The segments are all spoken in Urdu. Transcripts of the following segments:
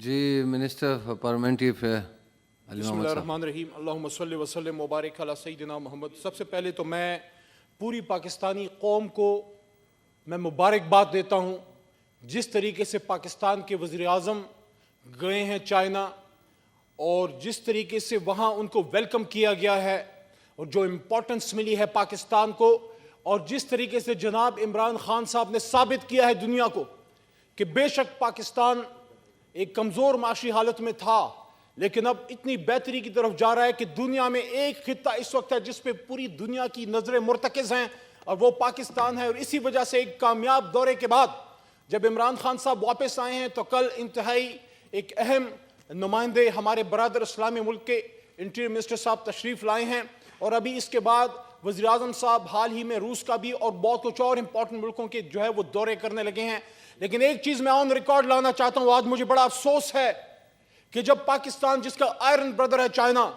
G minister for parliamentary affair Ali بسم محمد اللہ صاحب. الرحمن الرحیم اللہم صلی وسلم مبارک علی سیدنا محمد. سب سے پہلے تو میں پوری پاکستانی قوم کو میں مبارکباد دیتا ہوں جس طریقے سے پاکستان کے وزیر اعظم گئے ہیں چائنا اور جس طریقے سے وہاں ان کو ویلکم کیا گیا ہے اور جو امپورٹنس ملی ہے پاکستان کو اور جس طریقے سے جناب عمران خان صاحب نے ثابت کیا ہے دنیا کو کہ بے شک پاکستان ایک کمزور معاشی حالت میں تھا لیکن اب اتنی بہتری کی طرف جا رہا ہے کہ دنیا میں ایک خطہ اس وقت ہے جس پہ پوری دنیا کی نظریں مرتکز ہیں اور وہ پاکستان ہے. اور اسی وجہ سے ایک کامیاب دورے کے بعد جب عمران خان صاحب واپس آئے ہیں تو کل انتہائی ایک اہم نمائندے ہمارے برادر اسلامی ملک کے انٹیریئر منسٹر صاحب تشریف لائے ہیں اور ابھی اس کے بعد وزیر اعظم صاحب حال ہی میں روس کا بھی اور بہت کچھ اور امپورٹنٹ ملکوں کے جو ہے وہ دورے کرنے لگے ہیں. لیکن ایک چیز میں آن ریکارڈ لانا چاہتا ہوں, آج مجھے بڑا افسوس ہے کہ جب پاکستان جس کا آئرن بردر ہے چائنا,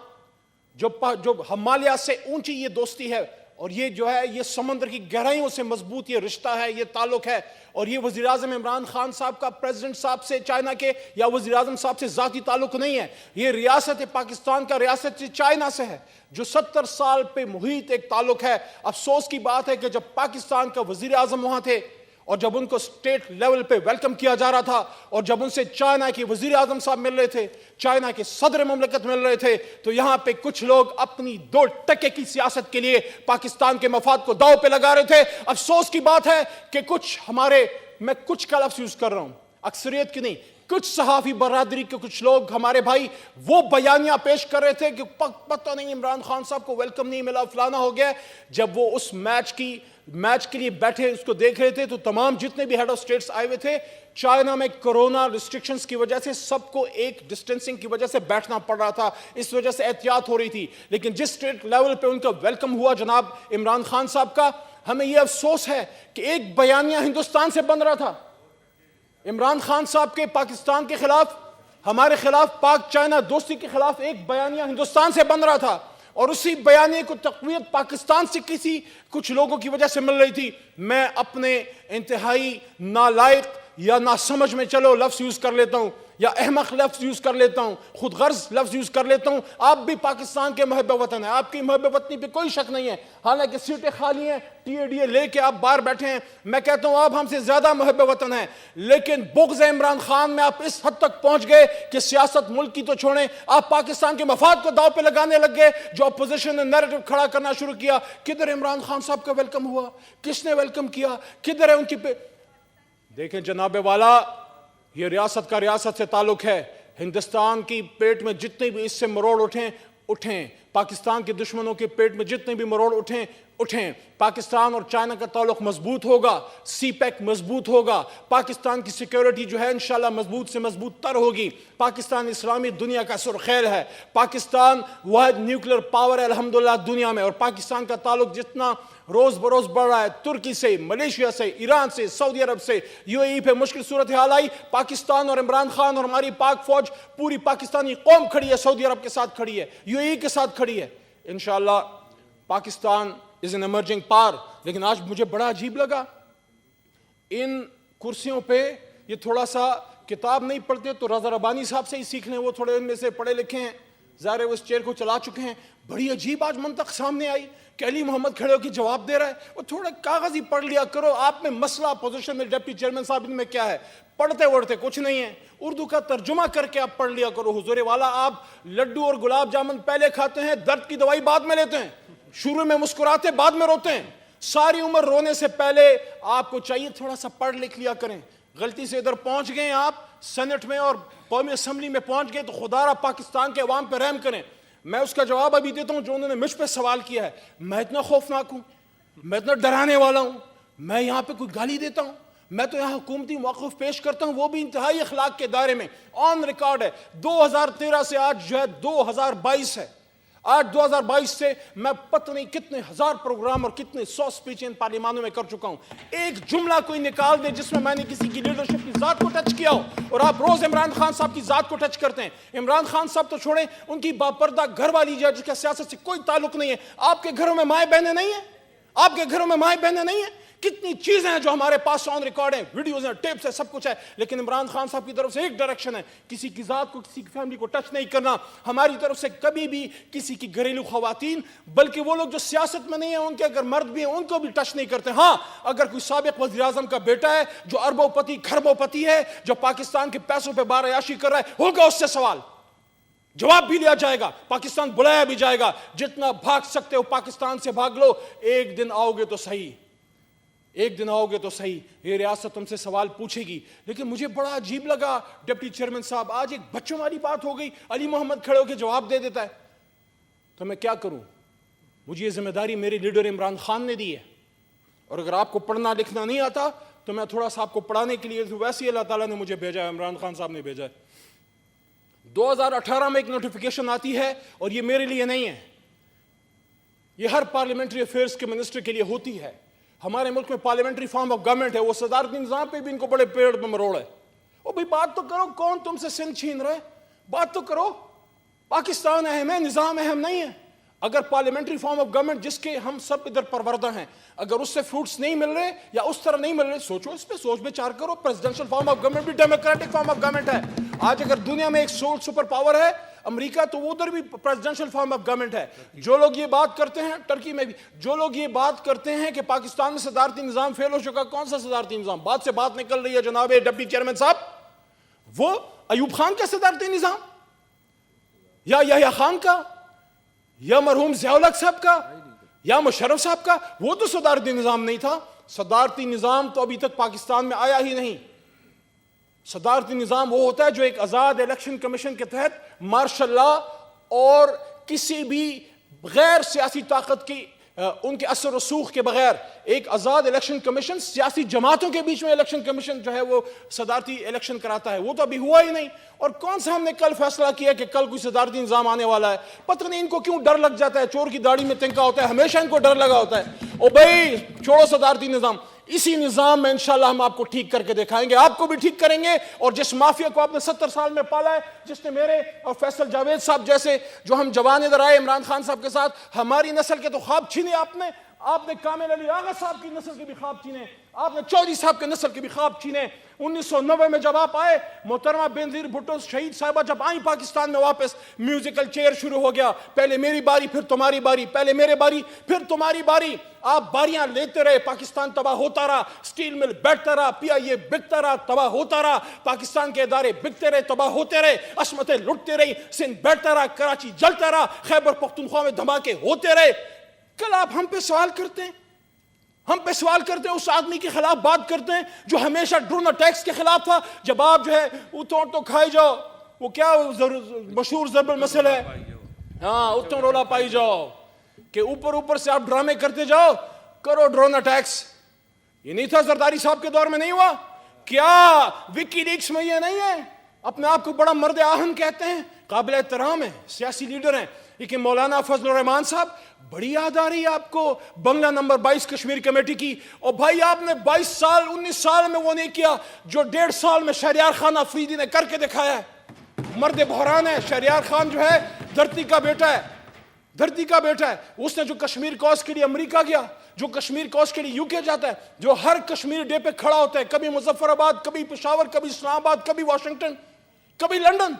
جو ہمالیہ سے اونچی یہ دوستی ہے اور یہ جو ہے یہ سمندر کی گہرائیوں سے مضبوط یہ رشتہ ہے, یہ تعلق ہے, اور یہ وزیر اعظم عمران خان صاحب کا پریزیڈنٹ صاحب سے چائنا کے یا وزیر اعظم صاحب سے ذاتی تعلق نہیں ہے, یہ ریاست پاکستان کا ریاست چائنا سے ہے جو 70 سال پہ محیط ایک تعلق ہے. افسوس کی بات ہے کہ جب پاکستان کا وزیر اعظم وہاں تھے اور جب ان کو سٹیٹ لیول پہ ویلکم کیا جا رہا تھا اور جب ان سے چائنا کے وزیر اعظم صاحب مل رہے تھے, چائنا کے صدر مملکت مل رہے تھے, تو یہاں پہ کچھ لوگ اپنی 2 ٹکے کی سیاست کے لیے پاکستان کے مفاد کو داؤ پہ لگا رہے تھے. افسوس کی بات ہے کہ کچھ ہمارے, میں کچھ کا لفظ یوز کر رہا ہوں, اکثریت کی نہیں, کچھ صحافی برادری کے کچھ لوگ ہمارے بھائی وہ بیانیہ پیش کر رہے تھے کہ پتہ نہیں عمران خان صاحب کو ویلکم نہیں ملا, فلانا ہو گیا. جب وہ اس میچ کے لیے بیٹھے اس کو دیکھ رہے تھے تو تمام جتنے بھی ہیڈ آف سٹیٹس آئے ہوئے تھے, چائنا میں کرونا ریسٹرکشنز کی وجہ سے سب کو ایک ڈسٹینسنگ کی وجہ سے بیٹھنا پڑ رہا تھا, اس وجہ سے احتیاط ہو رہی تھی. لیکن جس اسٹیٹ لیول پہ ان کا ویلکم ہوا جناب عمران خان صاحب کا, ہمیں یہ افسوس ہے کہ ایک بیانیہ ہندوستان سے بن رہا تھا عمران خان صاحب کے پاکستان کے خلاف, ہمارے خلاف پاک چائنا دوستی کے خلاف ایک بیانیہ ہندوستان سے بن رہا تھا اور اسی بیانیے کو تقویت پاکستان سے کچھ لوگوں کی وجہ سے مل رہی تھی. میں اپنے انتہائی نالائق یا ناسمجھ میں چلو لفظ یوز کر لیتا ہوں یا احمق لفظ یوز کر لیتا ہوں, خود غرض لفظ یوز کر لیتا ہوں. آپ بھی پاکستان کے محب وطن ہیں, آپ کی محب وطنی پہ کوئی شک نہیں ہے, حالانکہ سیٹیں خالی ہیں, ٹی اے ڈی اے لے کے آپ باہر بیٹھے ہیں. میں کہتا ہوں آپ ہم سے زیادہ محب وطن ہیں, لیکن بغض عمران خان میں آپ اس حد تک پہنچ گئے کہ سیاست ملک کی تو چھوڑیں, آپ پاکستان کے مفاد کو داؤ پہ لگانے لگ گئے. جو اپوزیشن نے نیریٹو کھڑا کرنا شروع کیا, کدھر عمران خان صاحب کا ویلکم ہوا, کس نے ویلکم کیا, کدھر ہے ان کی دیکھیں جناب والا, یہ ریاست کا ریاست سے تعلق ہے. ہندوستان کی پیٹ میں جتنے بھی اس سے مروڑ اٹھیں, پاکستان کے دشمنوں کے پیٹ میں جتنے بھی مروڑ اٹھیں, پاکستان اور چائنا کا تعلق مضبوط ہوگا, سی پیک مضبوط ہوگا, پاکستان کی سیکیورٹی جو ہے انشاءاللہ مضبوط سے مضبوط تر ہوگی. پاکستان اسلامی دنیا کا سرخیل ہے, پاکستان واحد نیوکلیر پاور ہے الحمدللہ دنیا میں, اور پاکستان کا تعلق جتنا روز بروز بڑھ رہا ہے, ترکی سے, ملیشیا سے, ایران سے, سعودی عرب سے, یو اے ای پہ مشکل صورتحال آئی, پاکستان اور عمران خان اور ہماری پاک فوج, پوری پاکستانی قوم کھڑی ہے, سعودی عرب کے ساتھ کھڑی ہے, یو اے ای کے ساتھ کھڑی ہے. انشاءاللہ Pakistan is an emerging power. لیکن آج مجھے بڑا عجیب لگا ان کرسیوں پہ یہ تھوڑا سا کتاب نہیں پڑھتے تو رضا ربانی صاحب سے ہی سیکھ لیں, وہ تھوڑے ان میں سے پڑھے لکھے ہیں, ظاہر ہے وہ اس چیئر کو چلا چکے ہیں. بڑی عجیب آج منطق سامنے آئی کہ علی محمد کھڑے ہو کے جواب دے رہا ہے, وہ تھوڑا کاغذ ہی پڑھ لیا کرو. آپ میں مسئلہ اپوزیشن میں ڈپٹی چیئرمین صاحب ان میں کیا ہے, پڑھتے وڑھتے کچھ نہیں ہے, اردو کا ترجمہ کر کے آپ پڑھ لیا کرو. حضور والا آپ لڈو اور گلاب جامن پہلے کھاتے ہیں, درد کی دوائی بعد میں لیتے ہیں, شروع میں مسکراتے بعد میں روتے ہیں. ساری عمر رونے سے پہلے آپ کو چاہیے تھوڑا سا پڑھ لکھ لیا کریں. غلطی سے ادھر پہنچ گئے آپ سینٹ میں اور قومی اسمبلی میں پہنچ گئے تو خدا را پاکستان کے عوام پہ رحم کریں. میں اس کا جواب ابھی دیتا ہوں جو انہوں نے مجھ پہ سوال کیا ہے. میں اتنا خوفناک ہوں, میں اتنا ڈرانے والا ہوں, میں یہاں پہ کوئی گالی دیتا ہوں؟ میں تو یہاں حکومتی موقف پیش کرتا ہوں, وہ بھی انتہائی اخلاق کے دائرے میں, آن ریکارڈ ہے. 2013 سے آج جو ہے 2022 ہے, آج 2022 سے میں پتہ نہیں کتنے ہزار پروگرام اور کتنے 100 سپیچیں ان پارلیمانوں میں کر چکا ہوں. ایک جملہ کوئی نکال دے جس میں نے کسی کی لیڈرشپ کی ذات کو ٹچ کیا ہو, اور آپ روز عمران خان صاحب کی ذات کو ٹچ کرتے ہیں. عمران خان صاحب تو چھوڑیں, ان کی باپردہ گھر والی جو ہے جس کا سیاست سے کوئی تعلق نہیں ہے, آپ کے گھروں میں مائیں بہنیں نہیں ہیں, آپ کے گھروں میں مائیں بہنیں نہیں ہیں, کتنی چیزیں ہیں جو ہمارے پاس آن ریکارڈ ہیں, ویڈیوز ہیں, ٹیپس ہیں, سب کچھ ہے, لیکن عمران خان صاحب کی طرف سے ایک ڈائریکشن ہے, کسی کی ذات کو, کسی کی فیملی کو ٹچ نہیں کرنا. ہماری طرف سے کبھی بھی کسی کی گھریلو خواتین, بلکہ وہ لوگ جو سیاست میں نہیں ہیں, ان کے اگر مرد بھی ہیں ان کو بھی ٹچ نہیں کرتے. ہاں, اگر کوئی سابق وزیر اعظم کا بیٹا ہے جو اربوں پتی کھربوں پتی ہے, جو پاکستان کے پیسوں پہ بار عیاشی کر رہا ہے, ہوگا اس سے سوال, جواب بھی لیا جائے گا, پاکستان بلایا بھی جائے گا. جتنا بھاگ سکتے ہو پاکستان سے بھاگ لو, ایک دن آؤ گے تو صحیح, ایک دن آؤ گے تو صحیح, یہ ریاست تم سے سوال پوچھے گی. لیکن مجھے بڑا عجیب لگا ڈپٹی چیئرمین صاحب, آج ایک بچوں والی بات ہو گئی, علی محمد کھڑے ہو کے جواب دے دیتا ہے. تو میں کیا کروں, مجھے یہ ذمہ داری میرے لیڈر عمران خان نے دی ہے, اور اگر آپ کو پڑھنا لکھنا نہیں آتا تو میں تھوڑا سا آپ کو پڑھانے کے لیے, ویسے اللہ تعالیٰ نے مجھے بھیجا ہے, عمران خان صاحب نے بھیجا ہے. 2018 میں ایک نوٹیفیکیشن آتی ہے, اور یہ میرے لیے نہیں ہے, یہ ہر پارلیمنٹری افیئرس کے منسٹر کے لیے ہوتی ہے. ہمارے ملک میں پارلیمنٹری فارم آف گورنمنٹ ہے, وہ صدارتی نظام پہ بھی ان کو بڑے پیڑ میں مروڑ ہے. او بھئی بات تو کرو, کون تم سے سندھ چھین رہے, بات تو کرو. پاکستان اہم ہے, نظام اہم نہیں ہے. اگر پارلیمنٹری فارم آف گورنمنٹ جس کے ہم سب ادھر پروردہ ہیں, اگر اس سے فروٹس نہیں مل رہے یا اس طرح نہیں مل رہے, سوچو اس پہ, سوچ بچار کرو. پریزیڈنشل فارم آف گورنمنٹ بھی ڈیموکریٹک فارم آف گورنمنٹ ہے. آج اگر دنیا میں ایک سپر پاور ہے امریکہ, تو وہ ادھر بھی پریزیڈنشل فارم آف گورنمنٹ ہے. جو لوگ یہ بات کرتے ہیں, ٹرکی میں بھی جو لوگ یہ بات کرتے ہیں کہ پاکستان میں صدارتی نظام فیل ہو چکا, کون سا صدارتی نظام؟ بات سے بات نکل رہی ہے جناب ڈپٹی چیئرمین صاحب. وہ ایوب خان کا صدارتی نظام, یا یحییٰ خان کا, یا مرحوم ضیاء الحق صاحب کا, یا مشرف صاحب کا, وہ تو صدارتی نظام نہیں تھا. صدارتی نظام تو ابھی تک پاکستان میں آیا ہی نہیں. صدارتی نظام وہ ہوتا ہے جو ایک آزاد الیکشن کمیشن کے تحت مارشل لا اور کسی بھی غیر سیاسی طاقت کی ان کے اثر رسوخ کے بغیر ایک آزاد الیکشن کمیشن, سیاسی جماعتوں کے بیچ میں الیکشن کمیشن جو ہے وہ صدارتی الیکشن کراتا ہے. وہ تو ابھی ہوا ہی نہیں. اور کون سا ہم نے کل فیصلہ کیا کہ کل کوئی صدارتی نظام آنے والا ہے؟ پتہ نہیں ان کو کیوں ڈر لگ جاتا ہے, چور کی داڑھی میں تنکا ہوتا ہے, ہمیشہ ان کو ڈر لگا ہوتا ہے. او بھائی چھوڑو صدارتی نظام, اسی نظام میں انشاءاللہ ہم آپ کو ٹھیک کر کے دکھائیں گے, آپ کو بھی ٹھیک کریں گے. اور جس مافیا کو آپ نے 70 سال میں پالا ہے, جس نے میرے اور فیصل جاوید صاحب جیسے جو ہم جوان ادھر آئے عمران خان صاحب کے ساتھ, ہماری نسل کے تو خواب چھینے آپ نے کامل علی آغا صاحب کی نسل کے بھی خواب چھینے, آپ نے چودھری صاحب کے نسل کے بھی خواب چھینے. 1990 میں جب آپ آئے, محترمہ بینظیر بھٹو شہید صاحبہ جب آئیں پاکستان میں واپس, میوزیکل چیئر شروع ہو گیا, پہلے میری باری پھر تمہاری باری, پہلے میرے باری پھر تمہاری باری. آپ باریاں لیتے رہے, پاکستان تباہ ہوتا رہا, سٹیل مل بیٹھتا رہا, PIA بکتا رہا, تباہ ہوتا رہا, پاکستان کے ادارے بکتے رہے, تباہ ہوتے رہے, عصمتیں لٹتے رہی, سندھ بیٹھتا رہا, کراچی جلتا رہا, خیبر پختونخوا میں دھماکے ہوتے رہے. کل آپ ہم پہ سوال کرتے ہیں, ہم پہ سوال کرتے ہیں, اس آدمی کے خلاف بات کرتے ہیں جو ہمیشہ ڈرون ٹیکس کے خلاف تھا. جب آپ جو ہے اتوں تو کھائی جاؤ, وہ کیا مشہور ضرب المثل ہے, ہاں اتوں رولا پائی جاؤ, کہ اوپر سے آپ ڈرامے کرتے جاؤ, کرو ڈرون ٹیکس. یہ نہیں تھا زرداری صاحب کے دور میں, نہیں ہوا کیا؟ وکی لیکس میں یہ نہیں ہے. اپنے آپ کو بڑا مرد آہن کہتے ہیں, قابل احترام ہیں, سیاسی لیڈر ہیں, لیکن مولانا فضل الرحمان صاحب بڑی یاد آ رہی ہے آپ کو بنگلہ نمبر 22 کشمیر کمیٹی کی. اور بھائی آپ نے 19 سال میں وہ نہیں کیا جو 1.5 سال میں شہریار خان افریدی نے کر کے دکھایا ہے. مرد بحران ہے شہریار خان, جو ہے دھرتی کا بیٹا ہے, دھرتی کا بیٹا ہے. اس نے جو کشمیر کوس کے لیے امریکہ گیا, جو کشمیر کوس کے لیے UK جاتا ہے, جو ہر کشمیر ڈے پہ کھڑا ہوتا ہے, کبھی مظفر آباد, کبھی پشاور, کبھی اسلام آباد, کبھی واشنگٹن, کبھی لندن,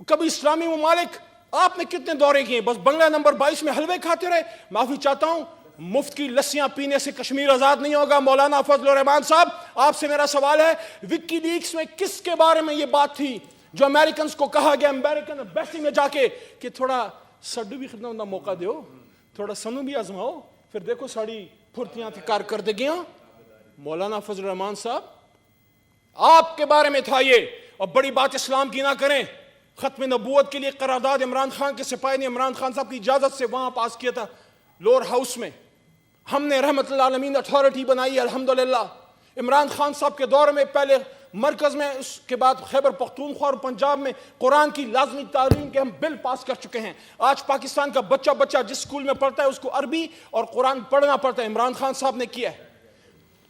کبھی اسلامی ممالک. آپ نے کتنے دورے کیے؟ بس بنگلہ نمبر 22 میں حلوے کھاتے رہے. معافی چاہتا ہوں, مفت کی لسیاں پینے سے کشمیر آزاد نہیں ہوگا. مولانا فضل الرحمان صاحب, آپ سے میرا سوال ہے, وکی لیکس میں کس کے بارے میں یہ بات تھی جو امریکنز کو کہا گیا, امریکن ایمبیسی میں جا کے, کہ تھوڑا سڈو بھی خدمت کا موقع دیو, تھوڑا سنو بھی آزماؤ, پھر دیکھو ساڑی پھرتیاں تھی کارکردگیاں. مولانا فضل الرحمان صاحب آپ کے بارے میں تھا یہ. اور بڑی بات اسلام کی نہ کریں, ختم نبوت کے لیے قرارداد عمران خان کے سپاہی نے عمران خان صاحب کی اجازت سے وہاں پاس کیا تھا لور ہاؤس میں. ہم نے رحمت اللہ عالمین اتھارٹی بنائی ہے الحمدللہ. عمران خان صاحب کے دور میں پہلے مرکز میں, اس کے بعد خیبر پختونخوا اور پنجاب میں قرآن کی لازمی تعلیم کے ہم بل پاس کر چکے ہیں. آج پاکستان کا بچہ جس اسکول میں پڑھتا ہے اس کو عربی اور قرآن پڑھنا پڑتا ہے, عمران خان صاحب نے کیا ہے.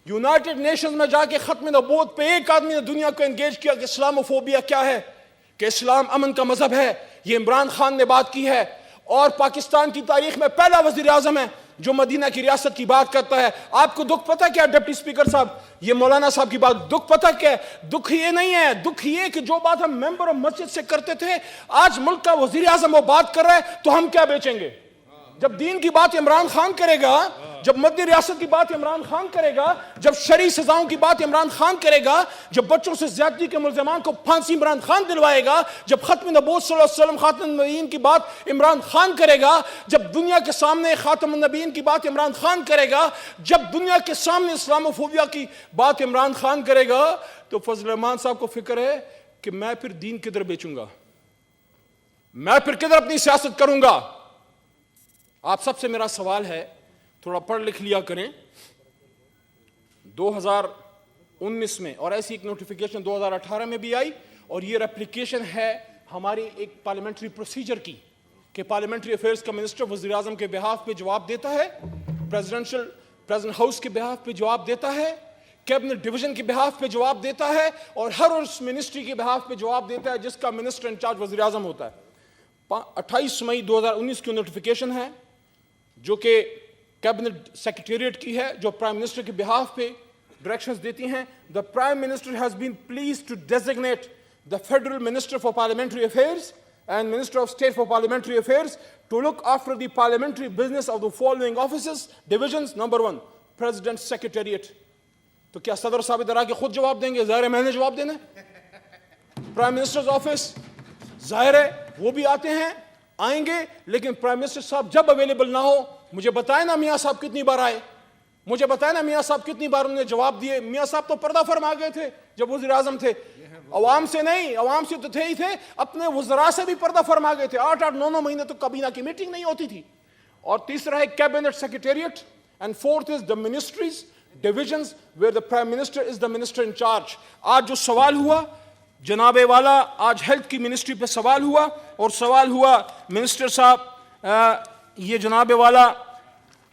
یونائٹڈ نیشنز میں جا کے ختم نبوت پہ ایک آدمی نے دنیا کو انگیج کیا کہ اسلاموفوبیا کیا ہے, کہ اسلام امن کا مذہب ہے. یہ عمران خان نے بات کی ہے, اور پاکستان کی تاریخ میں پہلا وزیر اعظم ہے جو مدینہ کی ریاست کی بات کرتا ہے. آپ کو دکھ پتہ کیا ڈپٹی اسپیکر صاحب, یہ مولانا صاحب کی بات, دکھ پتہ کیا ہے؟ دکھ یہ نہیں ہے, دکھ یہ کہ جو بات ہم ممبر آف مسجد سے کرتے تھے, آج ملک کا وزیر اعظم وہ بات کر رہا ہے, تو ہم کیا بیچیں گے؟ جب دین کی بات عمران خان کرے گا, جب مدنی ریاست کی بات عمران خان کرے گا, جب شرعی سزاؤں کی بات عمران خان کرے گا, جب بچوں سے زیادتی کے ملزمان کو پھانسی عمران خان دلوائے گا, جب ختم نبوت صلی اللہ علیہ وسلم خاتم النبیین کی بات عمران خان کرے گا, جب دنیا کے سامنے خاتم النبیین کی بات عمران خان کرے گا, جب دنیا کے سامنے اسلاموفوبیا کی بات عمران خان کرے گا, تو فضل الرحمان صاحب کو فکر ہے کہ میں پھر دین کدھر بیچوں گا, میں پھر کدھر اپنی سیاست کروں گا. آپ سب سے میرا سوال ہے, تھوڑا پڑھ لکھ لیا کریں. 2019 میں اور ایسی ایک نوٹیفیکیشن 2018 میں بھی آئی, اور یہ ریپلیکیشن ہے ہماری ایک پارلیمنٹری پروسیجر کی کہ پارلیمنٹری افیئرز کا منسٹر وزیر اعظم کے بہاف پہ جواب دیتا ہے, پریزیڈنٹ ہاؤس کے بہاف پہ جواب دیتا ہے, کیبنٹ ڈویژن کے بہاف پہ جواب دیتا ہے, اور ہر اس منسٹری کے بہاف پہ جواب دیتا ہے جس کا منسٹر انچارج وزیر اعظم ہوتا ہے. 28 مئی 2019 کی نوٹیفیکیشن ہے جو کہ کیبنٹ سیکریٹریٹ کی ہے, جو پرائم منسٹر کے بہاف پہ ڈائریکشنز دیتی ہیں. The Prime Minister has been pleased to designate the Federal Minister for Parliamentary Affairs and Minister of State for Parliamentary Affairs to look after the parliamentary business of the following offices, divisions. Number 1, President Secretariat. تو کیا صدر صاحب ادھر آ کے خود جواب دیں گے؟ ظاہر ہے میں نے جواب دینا ہے. پرائم منسٹرز آفس, ظاہر ہے وہ بھی آتے ہیں, آئیں گے, لیکن پرائم منسٹر صاحب جب اویلیبل نہ ہو, مجھے بتائیں نا میاں صاحب کتنی بار آئے, مجھے بتائیں نا میاں صاحب کتنی بار انہوں نے جواب دیے. میاں صاحب تو پردہ فرما گئے تھے جب وزیر اعظم تھے, عوام سے نہیں, عوام سے تو تھے ہی تھے, اپنے وزراء سے بھی پردہ فرما گئے تھے. 8-8 9 مہینے تو کابینہ کی میٹنگ نہیں ہوتی تھی. اور تیسرا ہے cabinet secretariat, and fourth is the ministries, divisions where the prime minister is the minister in charge. آج جو سوال ہوا جناب والا, آج ہیلتھ کی منسٹری پہ سوال ہوا, اور سوال ہوا منسٹر صاحب, یہ جناب والا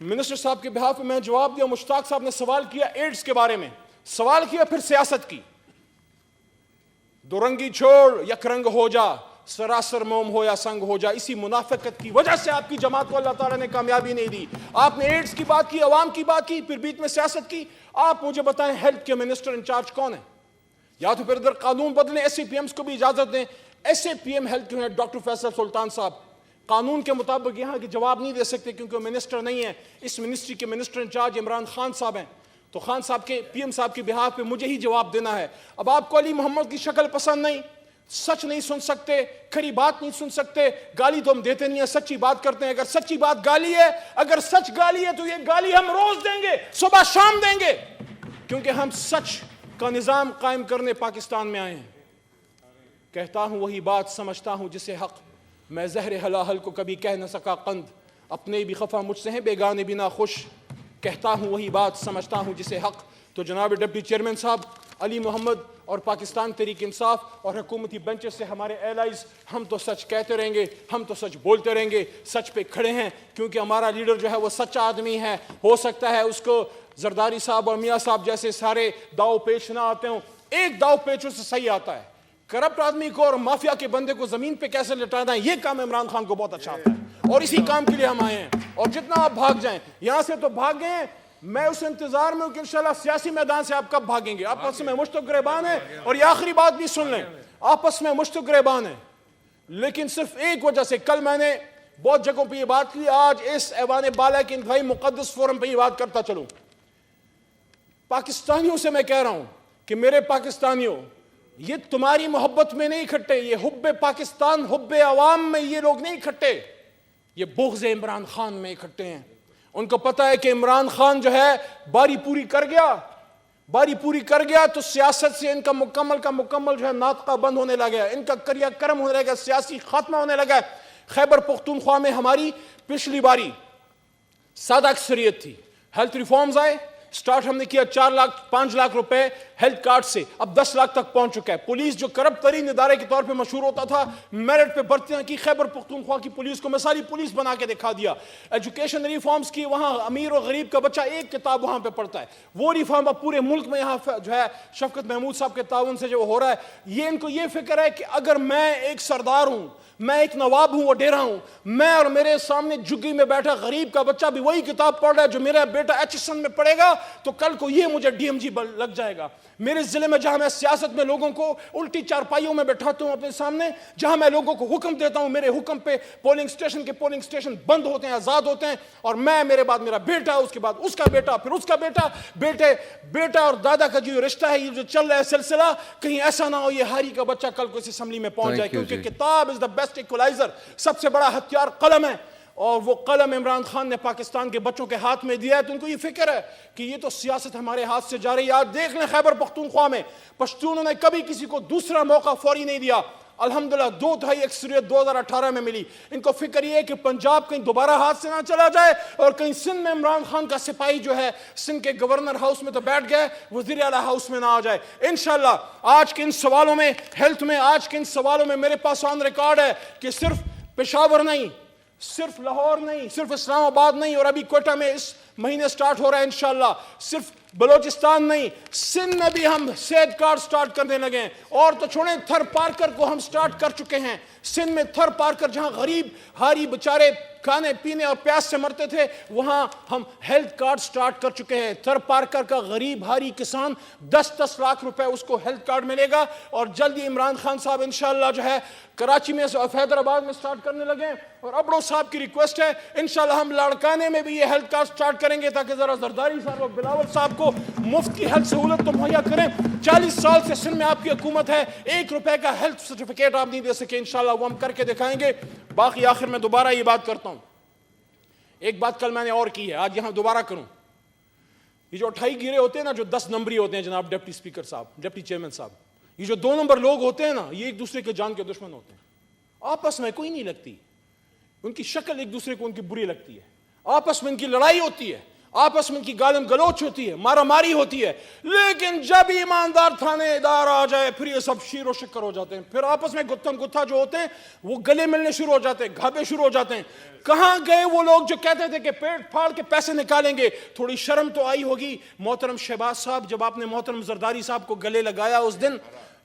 منسٹر صاحب کے بہاف پہ میں جواب دیا. مشتاق صاحب نے سوال کیا ایڈز کے بارے میں, سوال کیا پھر سیاست کی. دو رنگی چھوڑ یک رنگ ہو جا, سراسر موم ہو یا سنگ ہو جا. اسی منافقت کی وجہ سے آپ کی جماعت کو اللہ تعالیٰ نے کامیابی نہیں دی. آپ نے ایڈز کی بات کی, عوام کی بات کی, پھر بیچ میں سیاست کی. آپ مجھے بتائیں ہیلتھ کے منسٹر انچارج کون ہے؟ یا تو پھر ادھر قانون بدلیں, ایس سی پی ایمز کو بھی اجازت دیں. S A P M health کے ہیں ڈاکٹر فیصل سلطان صاحب, قانون کے مطابق یہاں کے جواب نہیں دے سکتے کیونکہ وہ منسٹر نہیں ہیں. اس منسٹری کے منسٹر انچارج عمران خان صاحب ہیں, تو خان صاحب کے پی ایم صاحب کے بہاف پہ مجھے ہی جواب دینا ہے. اب آپ کو علی محمد کی شکل پسند نہیں, سچ نہیں سن سکتے, کھری بات نہیں سن سکتے, گالی تو ہم دیتے نہیں ہیں, سچی بات کرتے ہیں. اگر سچی بات گالی ہے, اگر سچ گالی ہے, تو یہ گالی ہم روز دیں گے, صبح شام دیں گے, کیونکہ ہم سچ کا نظام قائم کرنے پاکستان میں آئے ہیں. کہتا ہوں وہی بات, سمجھتا ہوں جسے حق, میں زہر ہلاہل کو کبھی کہہ نہ سکا قند, اپنے بھی خفا مجھ سے ہیں بیگانے بھی نہ خوش. کہتا ہوں وہی بات, سمجھتا ہوں جسے حق. تو جناب ڈپٹی چیئرمین صاحب, علی محمد اور پاکستان تحریک انصاف اور حکومتی بینچز سے ہمارے ایلائز, ہم تو سچ کہتے رہیں گے, ہم تو سچ بولتے رہیں گے, سچ پہ کھڑے ہیں, کیونکہ ہمارا لیڈر جو ہے وہ سچا آدمی ہے. ہو سکتا ہے اس کو زرداری صاحب اور میاں صاحب جیسے سارے داؤ پیچ نہ آتے ہوں, ایک داؤ پیچ سے صحیح آتا ہے. کرپٹ آدمی کو اور مافیا کے بندے کو زمین پہ کیسے لٹانا ہے, یہ کام عمران خان کو بہت اچھا آتا ہے, اور اسی کام کے لیے ہم آئے ہیں. اور جتنا آپ بھاگ جائیں یہاں سے تو بھاگ گئے ہیں, میں اس انتظار میں ہوں کہ انشاءاللہ سیاسی میدان سے آپ کب بھاگیں گے. آپس میں مشتق گریبان ہیں, اور یہ آخری بات بھی سن لیں, آپس میں مشتق گریبان ہیں, لیکن صرف ایک وجہ سے. کل میں نے بہت جگہوں پہ یہ بات کی, آج اس ایوان بالا کے انتہائی مقدس فورم پہ یہ بات کرتا چلوں. پاکستانیوں سے میں کہہ رہا ہوں کہ میرے پاکستانیوں, یہ تمہاری محبت میں نہیں کھٹے, یہ حب پاکستان, حب عوام میں یہ لوگ نہیں کھٹے, یہ بغض عمران خان میں اکٹھے ہیں. ان کو پتہ ہے کہ عمران خان جو ہے باری پوری کر گیا, تو سیاست سے ان کا مکمل جو ہے ناطقہ بند ہونے لگا ہے, ان کا کریا کرم ہونے لگا, سیاسی خاتمہ ہونے لگا ہے. خیبر پختونخوا میں ہماری پچھلی باری سادہ اکثریت تھی, ہیلتھ ریفارمز آئے, سٹارٹ ہم نے کیا 5 لاکھ روپے ہیلتھ کارڈ سے, اب 10 لاکھ تک پہنچ چکا ہے. پولیس جو کرپٹ ترین ادارے کے طور پہ مشہور ہوتا تھا, میرٹ پہ بھرتیاں کی, خیبر پختونخوا کی پولیس کو مثالی پولیس بنا کے دکھا دیا. ایجوکیشن ریفارمز کی, وہاں امیر اور غریب کا بچہ ایک کتاب وہاں پہ پڑھتا ہے. وہ ریفارم اب پورے ملک میں یہاں جو ہے شفقت محمود صاحب کے تعاون سے جو ہو رہا ہے. یہ ان کو یہ فکر ہے کہ اگر میں ایک سردار ہوں, میں ایک نواب ہوں وہ ڈیرا ہوں. میں اور میرے سامنے جھگی میں بیٹھا غریب کا بچہ بھی وہی کتاب پڑھ رہا ہے جو میرا بیٹا ایچسن میں پڑھے گا, تو کل کو یہ مجھے ڈی ایم جی لگ جائے گا. میرے ضلع میں جہاں میں سیاست میں لوگوں کو الٹی چارپائیوں میں بیٹھاتا ہوں اپنے سامنے, جہاں میں لوگوں کو حکم دیتا ہوں, میرے حکم پہ پولنگ اسٹیشن بند ہوتے ہیں, آزاد ہوتے ہیں, اور میں, میرے بعد میرا بیٹا, اس کے بعد اس کا بیٹا, پھر اس کا بیٹا, بیٹا اور دادا کا جو رشتہ ہے, یہ جو چل رہا ہے سلسلہ, کہیں ایسا نہ ہو یہ ہاری کا بچہ کل کو اس اسمبلی میں پہنچ جائے, کیونکہ کتاب از دا بیسٹ ایکولائزر, سب سے بڑا ہتھیار قلم ہے, اور وہ قلم عمران خان نے پاکستان کے بچوں کے ہاتھ میں دیا ہے. تو ان کو یہ فکر ہے کہ یہ تو سیاست ہمارے ہاتھ سے جا رہی ہے. آج دیکھ لیں خیبر پختونخوا میں پشتونوں نے کبھی کسی کو دوسرا موقع فوری نہیں دیا. الحمدللہ 2/3 اکثریت 2018 میں ملی. ان کو فکر یہ ہے کہ پنجاب کہیں دوبارہ ہاتھ سے نہ چلا جائے, اور کہیں سندھ میں عمران خان کا سپاہی جو ہے سندھ کے گورنر ہاؤس میں تو بیٹھ گئے, وزیر اعلیٰ ہاؤس میں نہ آ جائے. انشاءاللہ آج کے ان سوالوں میں, ہیلتھ میں, آج کے ان سوالوں میں میرے پاس آن ریکارڈ ہے کہ صرف پشاور نہیں, صرف لاہور نہیں, صرف اسلام آباد نہیں, اور ابھی کوئٹہ میں اس مہینے سٹارٹ ہو رہا ہے انشاءاللہ, صرف بلوچستان نہیں, سندھ میں بھی ہم صحت کارڈ سٹارٹ کرنے لگے ہیں. اور تو چھوڑیں, تھر پارکر کو ہم سٹارٹ کر چکے ہیں سندھ میں. تھر پارکر جہاں غریب ہاری بچارے کھانے پینے اور پیاس سے مرتے تھے, وہاں ہم ہیلتھ کارڈ سٹارٹ کر چکے ہیں. تھر پارکر کا غریب ہاری کسان 10 لاکھ روپے اس کو ہیلتھ کارڈ ملے گا. اور جلدی عمران خان صاحب انشاءاللہ جو ہے کراچی میں حیدرآباد میں سٹارٹ کرنے لگے ہیں. اور ابڑو صاحب کی ریکویسٹ ہے انشاءاللہ ہم لاڑکانے میں بھی یہ ہیلتھ کارڈ سٹارٹ کریں گے, تاکہ ذرا زرداری صاحب اور بلاول صاحب کو مفت کی ہیلتھ سہولت تو مہیا کریں. 40 سال سے سندھ میں آپ کی حکومت ہے, 1 روپے کا ہیلتھ سرٹیفکیٹ آپ نہیں دے سکے. انشاءاللہ وہ ہم کر کے دکھائیں گے. باقی آخر میں دوبارہ یہ بات کرتا ہوں, ایک بات کل میں نے اور کی ہے, آج یہاں دوبارہ کروں. یہ جو 28 گیرے ہوتے ہیں نا, جو 10 نمبری ہوتے ہیں جناب ڈپٹی اسپیکر صاحب, ڈپٹی چیئرمین صاحب, یہ جو 2 نمبر لوگ ہوتے ہیں نا, یہ ایک دوسرے کے جان کے دشمن ہوتے ہیں. آپس میں کوئی نہیں لگتی, ان کی شکل ایک دوسرے کو ان کی بری لگتی ہے, آپس میں ان کی لڑائی ہوتی ہے, آپس میں ان کی گالم گلوچ ہوتی ہے, مارا ماری ہوتی ہے. لیکن جب ایماندار تھانے دار آ جائے پھر یہ سب شیر و شکر ہو جاتے ہیں. پھر آپس میں گتھم گتھا جو ہوتے ہیں وہ گلے ملنے شروع ہو جاتے ہیں, گھابے شروع ہو جاتے ہیں. کہاں گئے وہ لوگ جو کہتے تھے کہ پیٹ پھاڑ کے پیسے نکالیں گے؟ تھوڑی شرم تو آئی ہوگی. محترم شہباز صاحب, جب آپ نے محترم زرداری صاحب کو گلے لگایا اس دن,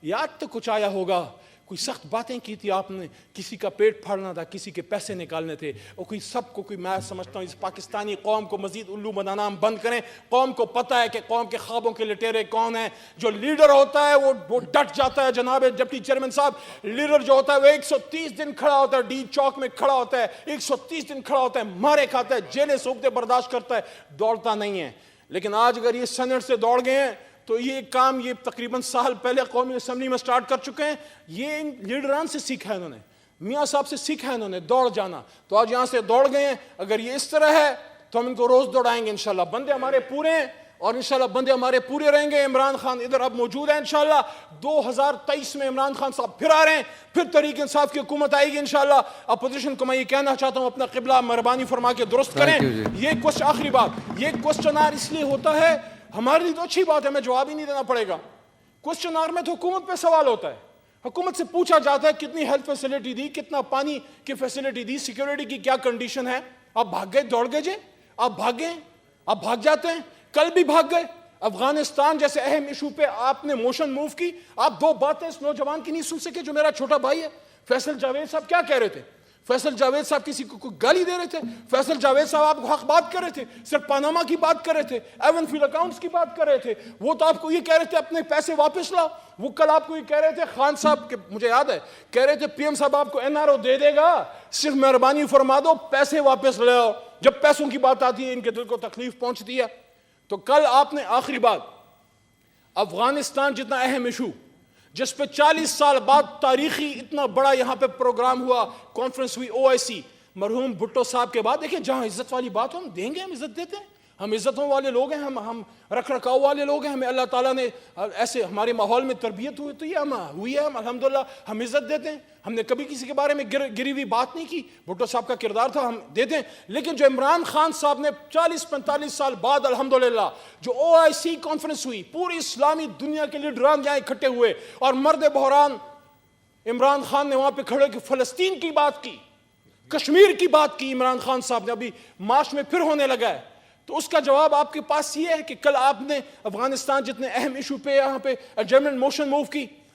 یاد تو کچھ آیا ہوگا, کوئی سخت باتیں کی تھی آپ نے, کسی کا پیٹ پھاڑنا تھا, کسی کے پیسے نکالنے تھے, اور کوئی سب کو, کوئی میں سمجھتا ہوں اس پاکستانی قوم کو مزید الو بنانا ہم بند کریں. قوم کو پتہ ہے کہ قوم کے خوابوں کے لٹیرے کون ہیں. جو لیڈر ہوتا ہے وہ ڈٹ جاتا ہے. جناب ڈپٹی چیئرمین صاحب, لیڈر جو ہوتا ہے وہ 130 دن کھڑا ہوتا ہے, ڈی چوک میں کھڑا ہوتا ہے, 130 دن کھڑا ہوتا ہے, مارے کھاتا ہے, جیلیں سوکھتے برداشت کرتا ہے, دوڑتا نہیں ہے. لیکن آج اگر یہ سینٹ سے دوڑ گئے ہیں تو یہ کام یہ تقریباً سال پہلے قومی اسمبلی میں سٹارٹ کر چکے ہیں. یہ ان لیڈران سے سیکھا ہے انہوں نے, میاں صاحب سے سیکھا ہے انہوں نے دوڑ جانا. تو آج یہاں سے دوڑ گئے ہیں. اگر یہ اس طرح ہے تو ہم ان کو روز دوڑائیں گے انشاءاللہ. بندے ہمارے پورے ہیں, اور انشاءاللہ بندے ہمارے پورے رہیں گے. عمران خان ادھر اب موجود ہے انشاءاللہ. 2023 میں عمران خان صاحب پھر آ رہے ہیں, پھر تحریک انصاف کی حکومت آئے گی انشاءاللہ. اپوزیشن کو میں یہ کہنا چاہتا ہوں, اپنا قبلہ مہربانی فرما کے درست کریں. یہ آخری بات, یہ کوسچن آر اس لیے ہوتا ہے, ہمارے لیے تو اچھی بات ہے, میں جواب ہی نہیں دینا پڑے گا. کوسچن آر میں تو حکومت پہ سوال ہوتا ہے. حکومت سے پوچھا جاتا ہے کتنی ہیلتھ فیسلٹی دی, کتنا پانی کی فیسلٹی دی, سیکیورٹی کی کیا کنڈیشن ہے. آپ بھاگ گئے, دوڑ گئے جی, آپ بھاگ گئے, آپ بھاگ جاتے ہیں. کل بھی بھاگ گئے. افغانستان جیسے اہم ایشو پہ آپ نے موشن موو کی. آپ 2 باتیں اس نوجوان کی نہیں سن سکے جو میرا چھوٹا بھائی ہے. فیصل جاوید صاحب کیا کہہ رہے تھے؟ فیصل جاوید صاحب کسی کو کوئی گالی دے رہے تھے؟ فیصل جاوید صاحب آپ کو حق بات کر رہے تھے, صرف پاناما کی بات کر رہے تھے, ایون فیلڈ اکاؤنٹس کی بات کر رہے تھے. وہ تو آپ کو یہ کہہ رہے تھے اپنے پیسے واپس لاؤ. وہ کل آپ کو یہ کہہ رہے تھے, خان صاحب, مجھے یاد ہے, کہہ رہے تھے پی ایم صاحب آپ کو NRO دے دے گا, صرف مہربانی فرما دو پیسے واپس لے آؤ. جب پیسوں کی بات آتی ہے ان کے دل کو تکلیف پہنچتی ہے. تو کل آپ نے آخری بات, افغانستان جتنا اہم ایشو جس پہ 40 سال بعد تاریخی اتنا بڑا یہاں پہ پروگرام ہوا, کانفرنس ہوئی OIC, مرحوم بھٹو صاحب کے بعد. دیکھیں جہاں عزت والی بات ہو ہم دیں گے, ہم عزت دیتے ہیں, ہم عزتوں والے لوگ ہیں, ہم رکھ رکھاؤ والے لوگ ہیں. ہمیں اللہ تعالیٰ نے ایسے ہمارے ماحول میں تربیت ہوئی تو یہ ہم ہوئی ہے, ہم الحمدللہ ہم عزت دیتے ہیں. ہم نے کبھی کسی کے بارے میں گری ہوئی بات نہیں کی. بھٹو صاحب کا کردار تھا, ہم دیتے ہیں. لیکن جو عمران خان صاحب نے 40-45 سال بعد الحمدللہ جو OIC کانفرنس ہوئی, پوری اسلامی دنیا کے لیڈران یہاں اکٹھے ہوئے, اور مرد بحران عمران خان نے وہاں پہ کھڑے کہ فلسطین کی بات کی, کشمیر کی بات کی عمران خان صاحب نے. ابھی مارچ میں پھر ہونے لگا ہے. تو اس کا جواب آپ کے پاس یہ ہے کہ کل آپ نے افغانستان جتنے اہم ایشو پہ یہاں پہ ایڈجرنمنٹ موشن موو کی.